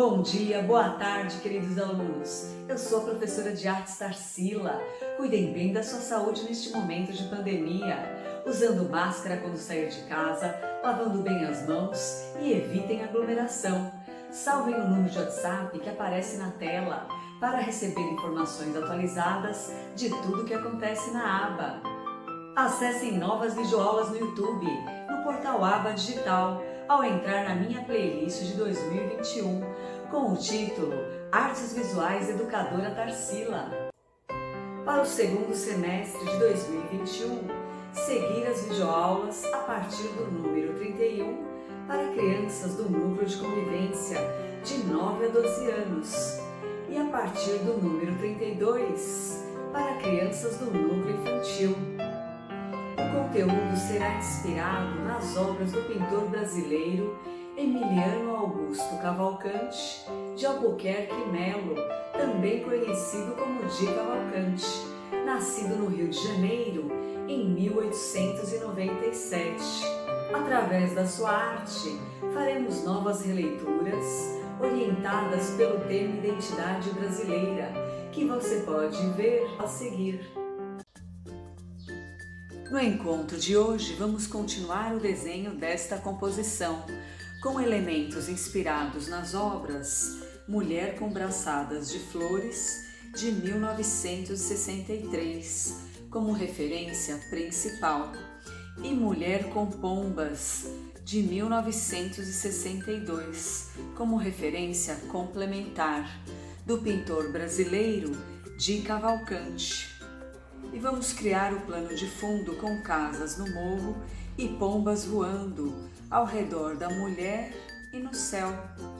Bom dia, boa tarde, queridos alunos. Eu sou a professora de artes Tarsila. Cuidem bem da sua saúde neste momento de pandemia, usando máscara quando sair de casa, lavando bem as mãos e evitem aglomeração. Salvem o número de WhatsApp que aparece na tela para receber informações atualizadas de tudo que acontece na aba. Acessem novas videoaulas no YouTube, no portal Aba Digital, ao entrar na minha playlist de 2021, com o título Artes Visuais Educadora Tarsila. Para o segundo semestre de 2021, seguir as videoaulas a partir do número 31 para crianças do núcleo de convivência de 9 a 12 anos e a partir do número 32 para crianças do núcleo infantil. O conteúdo será inspirado nas obras do pintor brasileiro Emiliano Augusto Cavalcante de Albuquerque Melo, também conhecido como Di Cavalcante, nascido no Rio de Janeiro em 1897. Através da sua arte, faremos novas releituras orientadas pelo tema Identidade Brasileira, que você pode ver a seguir. No encontro de hoje, vamos continuar o desenho desta composição, com elementos inspirados nas obras Mulher com Braçadas de Flores, de 1963, como referência principal, e Mulher com Pombas, de 1962, como referência complementar, do pintor brasileiro Di Cavalcante. E vamos criar o plano de fundo com casas no morro e pombas voando ao redor da mulher e no céu.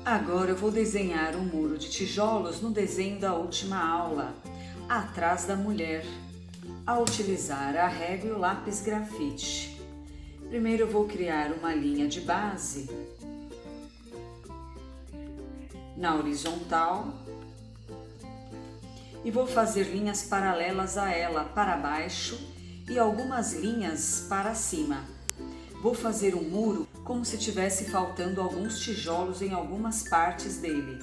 Agora eu vou desenhar um muro de tijolos no desenho da última aula, atrás da mulher, ao utilizar a régua e o lápis grafite. Primeiro eu vou criar uma linha de base na horizontal e vou fazer linhas paralelas a ela para baixo e algumas linhas para cima. Vou fazer um muro como se tivesse faltando alguns tijolos em algumas partes dele.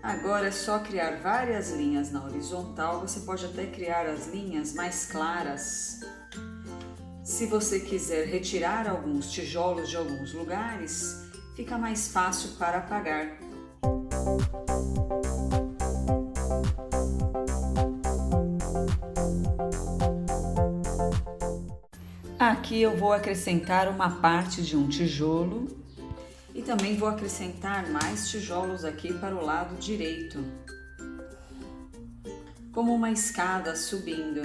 Agora é só criar várias linhas na horizontal, você pode até criar as linhas mais claras. Se você quiser retirar alguns tijolos de alguns lugares, fica mais fácil para apagar. Aqui eu vou acrescentar uma parte de um tijolo e também vou acrescentar mais tijolos aqui para o lado direito, como uma escada subindo.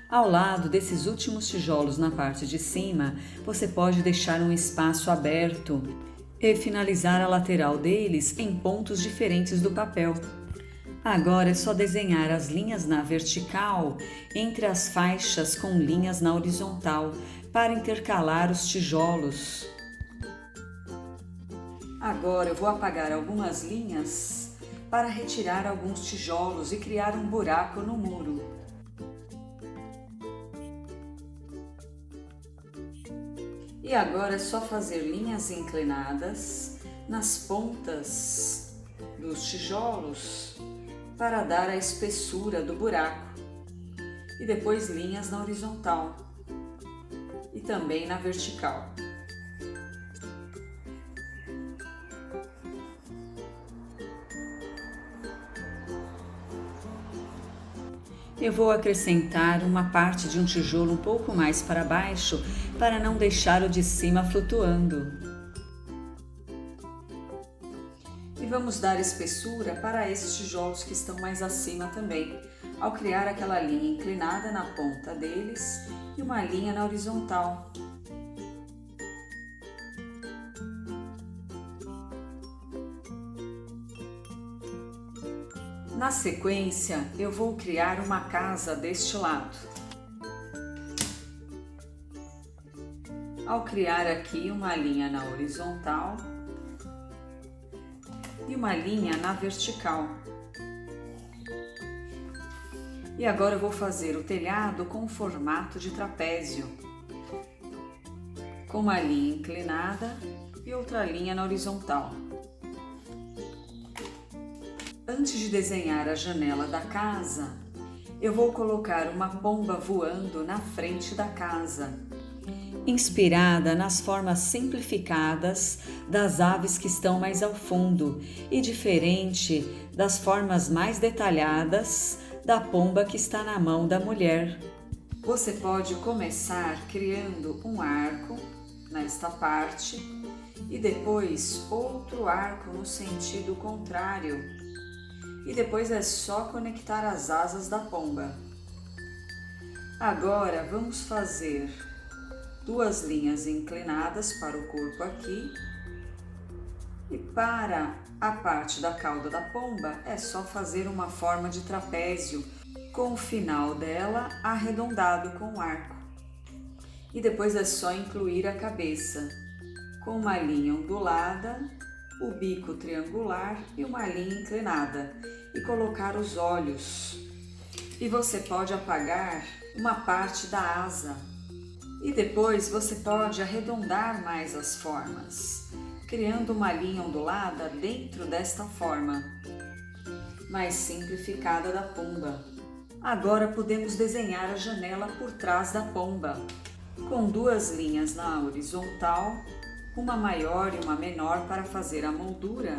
Ao lado desses últimos tijolos na parte de cima, você pode deixar um espaço aberto e finalizar a lateral deles em pontos diferentes do papel. Agora é só desenhar as linhas na vertical entre as faixas com linhas na horizontal para intercalar os tijolos. Agora eu vou apagar algumas linhas para retirar alguns tijolos e criar um buraco no muro. E agora é só fazer linhas inclinadas nas pontas dos tijolos para dar a espessura do buraco, e depois linhas na horizontal e também na vertical. Eu vou acrescentar uma parte de um tijolo um pouco mais para baixo para não deixar o de cima flutuando. E vamos dar espessura para esses tijolos que estão mais acima também, ao criar aquela linha inclinada na ponta deles e uma linha na horizontal. Na sequência, eu vou criar uma casa deste lado. Ao criar aqui uma linha na horizontal e uma linha na vertical. E agora eu vou fazer o telhado com formato de trapézio. com uma linha inclinada e outra linha na horizontal. Antes de desenhar a janela da casa, eu vou colocar uma pomba voando na frente da casa, inspirada nas formas simplificadas das aves que estão mais ao fundo e diferente das formas mais detalhadas da pomba que está na mão da mulher. Você pode começar criando um arco nesta parte e depois outro arco no sentido contrário. E depois é só conectar as asas da pomba. Agora vamos fazer 2 linhas inclinadas para o corpo aqui. E para a parte da cauda da pomba é só fazer uma forma de trapézio com o final dela arredondado com o arco. E depois é só incluir a cabeça com uma linha ondulada, o bico triangular e uma linha inclinada e colocar os olhos. E você pode apagar uma parte da asa e depois você pode arredondar mais as formas, criando uma linha ondulada dentro desta forma mais simplificada da pomba. Agora podemos desenhar a janela por trás da pomba, com 2 linhas na horizontal, uma maior e uma menor para fazer a moldura,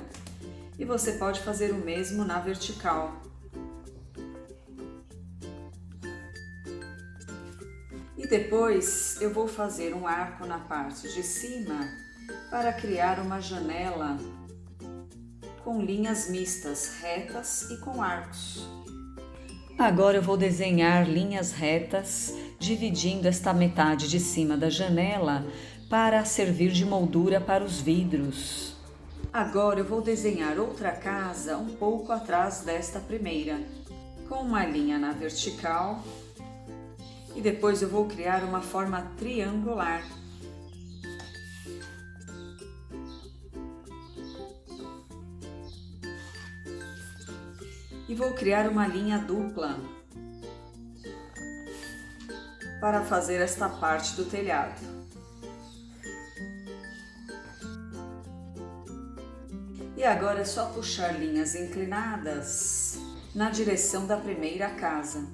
e você pode fazer o mesmo na vertical. E depois eu vou fazer um arco na parte de cima para criar uma janela com linhas mistas, retas e com arcos. Agora eu vou desenhar linhas retas, dividindo esta metade de cima da janela para servir de moldura para os vidros. Agora eu vou desenhar outra casa um pouco atrás desta primeira, com uma linha na vertical, e depois eu vou criar uma forma triangular. E vou criar uma linha dupla para fazer esta parte do telhado. E agora é só puxar linhas inclinadas na direção da primeira casa.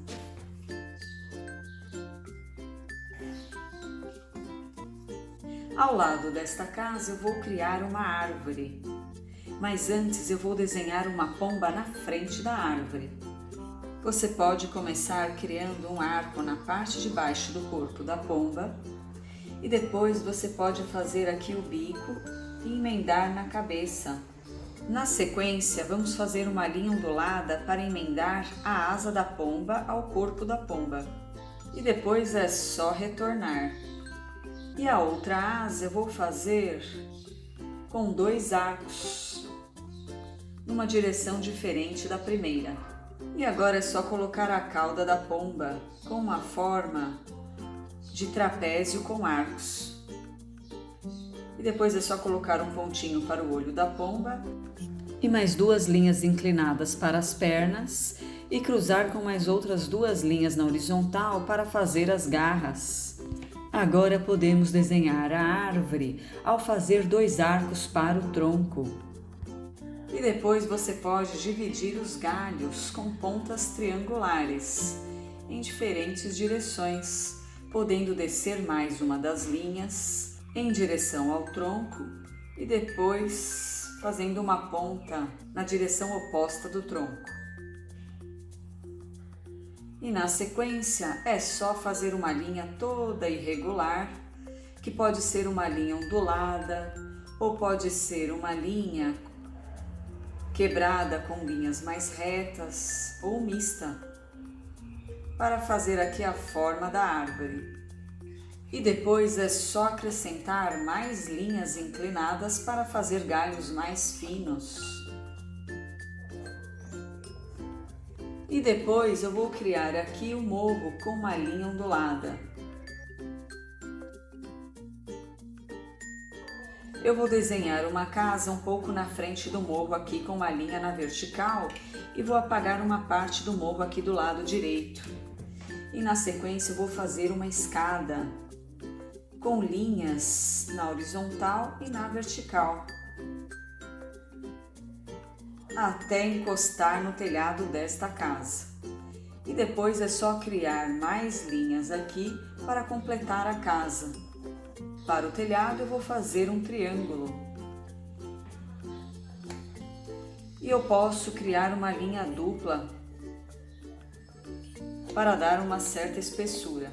Ao lado desta casa eu vou criar uma árvore. Mas antes eu vou desenhar uma pomba na frente da árvore. Você pode começar criando um arco na parte de baixo do corpo da pomba e depois você pode fazer aqui o bico e emendar na cabeça. Na sequência, vamos fazer uma linha ondulada para emendar a asa da pomba ao corpo da pomba. E depois é só retornar. E a outra asa eu vou fazer com 2 arcos, numa direção diferente da primeira. E agora é só colocar a cauda da pomba com uma forma de trapézio com arcos. E depois é só colocar um pontinho para o olho da pomba e mais 2 linhas inclinadas para as pernas e cruzar com mais outras 2 linhas na horizontal para fazer as garras. Agora podemos desenhar a árvore ao fazer 2 arcos para o tronco. E depois você pode dividir os galhos com pontas triangulares em diferentes direções, podendo descer mais uma das linhas em direção ao tronco e depois fazendo uma ponta na direção oposta do tronco. E na sequência é só fazer uma linha toda irregular, que pode ser uma linha ondulada ou pode ser uma linha quebrada com linhas mais retas ou mista, para fazer aqui a forma da árvore. E depois é só acrescentar mais linhas inclinadas para fazer galhos mais finos. E depois eu vou criar aqui o morro com uma linha ondulada. Eu vou desenhar uma casa um pouco na frente do morro aqui com uma linha na vertical e vou apagar uma parte do morro aqui do lado direito. E na sequência eu vou fazer uma escada com linhas na horizontal e na vertical, até encostar no telhado desta casa. E depois é só criar mais linhas aqui para completar a casa. Para o telhado eu vou fazer um triângulo. E eu posso criar uma linha dupla para dar uma certa espessura.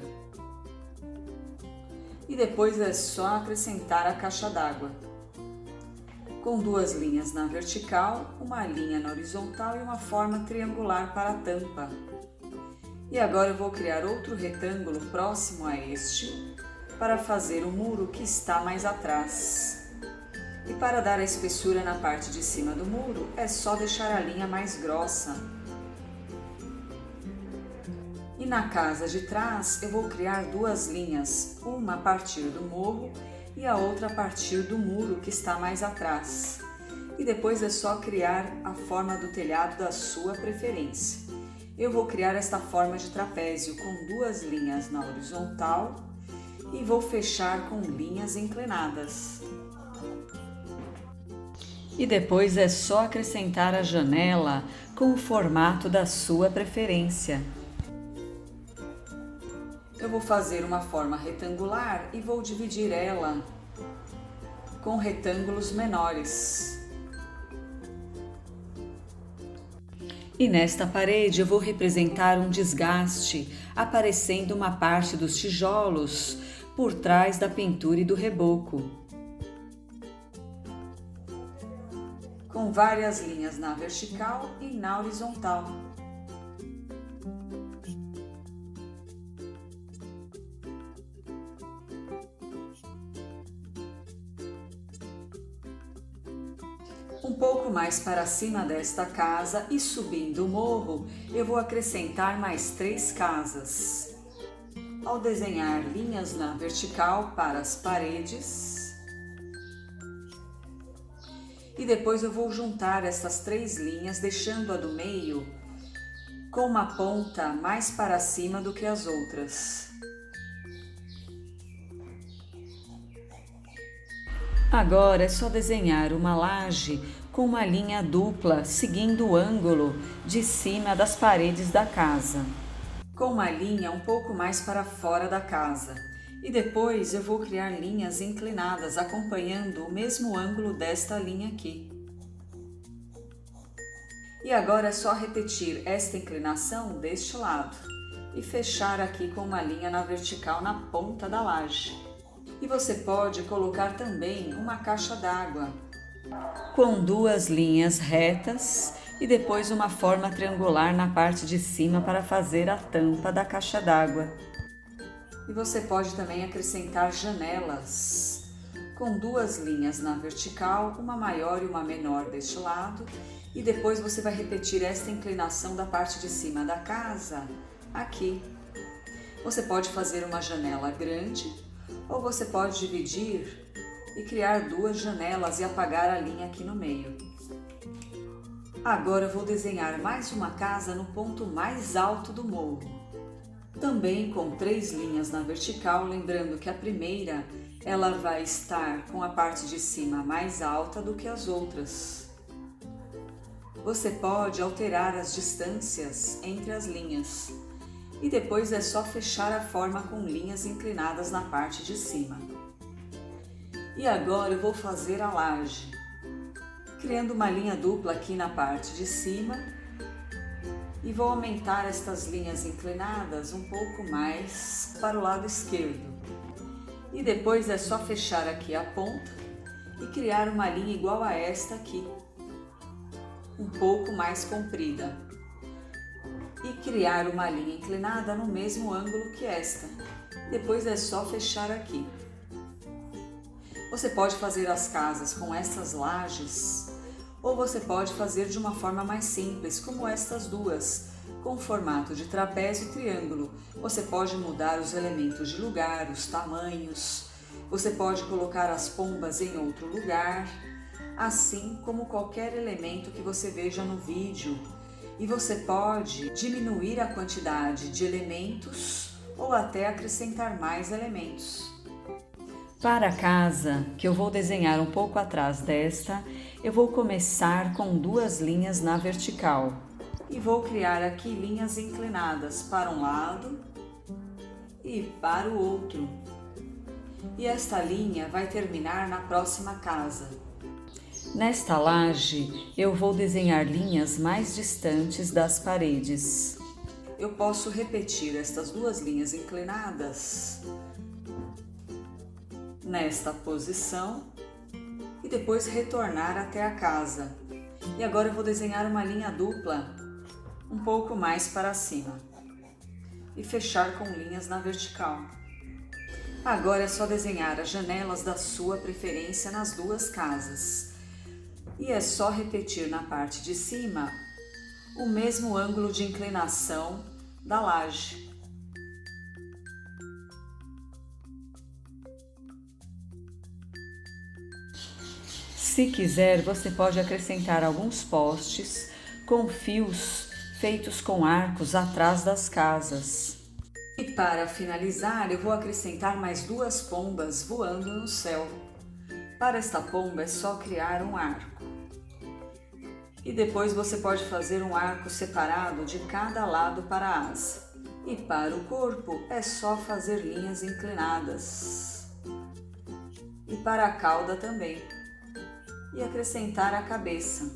E depois é só acrescentar a caixa d'água, com 2 linhas na vertical, uma linha na horizontal e uma forma triangular para a tampa. E agora eu vou criar outro retângulo próximo a este, para fazer o muro que está mais atrás. E para dar a espessura na parte de cima do muro, é só deixar a linha mais grossa. E na casa de trás eu vou criar 2 linhas, uma a partir do morro e a outra a partir do muro que está mais atrás. E depois é só criar a forma do telhado da sua preferência. Eu vou criar esta forma de trapézio com 2 linhas na horizontal e vou fechar com linhas inclinadas. E depois é só acrescentar a janela com o formato da sua preferência. Eu vou fazer uma forma retangular e vou dividir ela com retângulos menores. E nesta parede eu vou representar um desgaste, aparecendo uma parte dos tijolos por trás da pintura e do reboco, com várias linhas na vertical e na horizontal. Um pouco mais para cima desta casa e subindo o morro, eu vou acrescentar mais 3 casas. Ao desenhar linhas na vertical para as paredes, e depois eu vou juntar essas 3 linhas, deixando a do meio com uma ponta mais para cima do que as outras. Agora é só desenhar uma laje com uma linha dupla, seguindo o ângulo de cima das paredes da casa, com uma linha um pouco mais para fora da casa. E depois eu vou criar linhas inclinadas, acompanhando o mesmo ângulo desta linha aqui. E agora é só repetir esta inclinação deste lado e fechar aqui com uma linha na vertical na ponta da laje. E você pode colocar também uma caixa d'água com 2 linhas retas e depois uma forma triangular na parte de cima para fazer a tampa da caixa d'água. E você pode também acrescentar janelas com 2 linhas na vertical, uma maior e uma menor deste lado, e depois você vai repetir esta inclinação da parte de cima da casa aqui. Você pode fazer uma janela grande ou você pode dividir e criar 2 janelas e apagar a linha aqui no meio. Agora eu vou desenhar mais uma casa no ponto mais alto do morro, também com 3 linhas na vertical, lembrando que a primeira ela vai estar com a parte de cima mais alta do que as outras. Você pode alterar as distâncias entre as linhas. E depois é só fechar a forma com linhas inclinadas na parte de cima. E agora eu vou fazer a laje, criando uma linha dupla aqui na parte de cima e vou aumentar estas linhas inclinadas um pouco mais para o lado esquerdo. E depois é só fechar aqui a ponta e criar uma linha igual a esta aqui, um pouco mais comprida. E criar uma linha inclinada no mesmo ângulo que esta. Depois é só fechar aqui. Você pode fazer as casas com essas lajes, ou você pode fazer de uma forma mais simples, como estas duas, com formato de trapézio e triângulo. Você pode mudar os elementos de lugar, os tamanhos, você pode colocar as pombas em outro lugar, assim como qualquer elemento que você veja no vídeo. E você pode diminuir a quantidade de elementos ou até acrescentar mais elementos. Para a casa, que eu vou desenhar um pouco atrás desta, eu vou começar com 2 linhas na vertical e vou criar aqui linhas inclinadas para um lado e para o outro. E esta linha vai terminar na próxima casa. Nesta laje, eu vou desenhar linhas mais distantes das paredes. Eu posso repetir estas 2 linhas inclinadas nesta posição e depois retornar até a casa. E agora eu vou desenhar uma linha dupla um pouco mais para cima e fechar com linhas na vertical. Agora é só desenhar as janelas da sua preferência nas 2 casas. E é só repetir na parte de cima o mesmo ângulo de inclinação da laje. Se quiser, você pode acrescentar alguns postes com fios feitos com arcos atrás das casas. E para finalizar, eu vou acrescentar mais 2 pombas voando no céu. Para esta pomba é só criar um arco. E depois você pode fazer um arco separado de cada lado para a asa. E para o corpo é só fazer linhas inclinadas. E para a cauda também. E acrescentar a cabeça.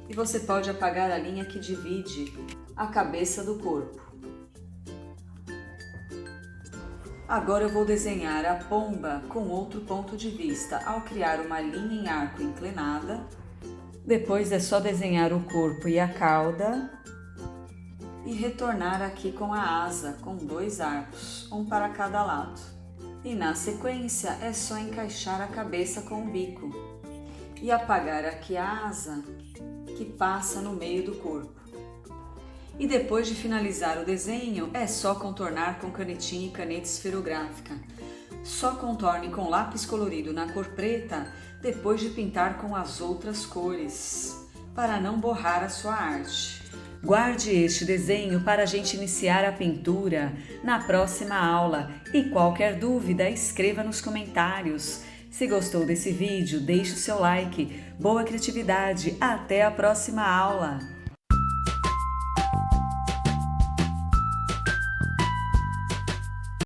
E você pode apagar a linha que divide a cabeça do corpo. Agora eu vou desenhar a pomba com outro ponto de vista, ao criar uma linha em arco inclinada. Depois é só desenhar o corpo e a cauda e retornar aqui com a asa, com 2 arcos, um para cada lado. E na sequência é só encaixar a cabeça com o bico e apagar aqui a asa que passa no meio do corpo. E depois de finalizar o desenho, é só contornar com canetinha e caneta esferográfica. Só contorne com lápis colorido na cor preta depois de pintar com as outras cores, para não borrar a sua arte. Guarde este desenho para a gente iniciar a pintura na próxima aula e qualquer dúvida escreva nos comentários. Se gostou desse vídeo, deixe o seu like. Boa criatividade! Até a próxima aula!